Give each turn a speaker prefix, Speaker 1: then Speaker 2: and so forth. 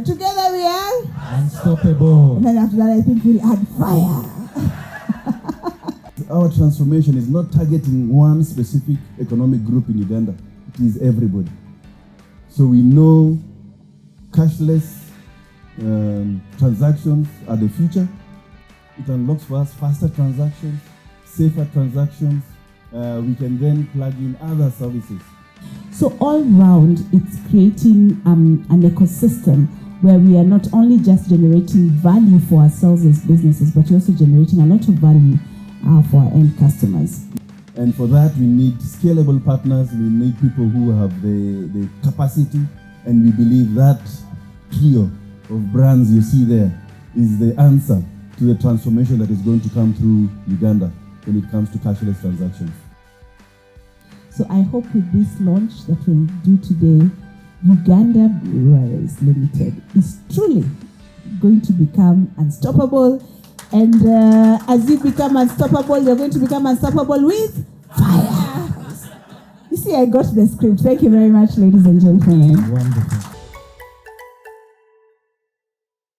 Speaker 1: Together we are
Speaker 2: unstoppable.
Speaker 1: And then after that, I think we'll add fire.
Speaker 3: Our transformation is not targeting one specific economic group in Uganda. It is everybody. So we know cashless transactions are the future. It unlocks for us faster transactions, safer transactions. We can then plug in other services.
Speaker 1: So all round, it's creating an ecosystem where we are not only just generating value for ourselves as businesses, but we're also generating a lot of value for our end customers.
Speaker 3: And for that, we need scalable partners. We need people who have the capacity. And we believe that trio of brands you see there is the answer to the transformation that is going to come through Uganda when it comes to cashless transactions.
Speaker 1: So I hope with this launch that we'll do today, Uganda Breweries Limited is truly going to become unstoppable. And as you become unstoppable, you're going to become unstoppable with fire. You see, I got the script. Thank you very much, ladies and gentlemen.
Speaker 2: Wonderful.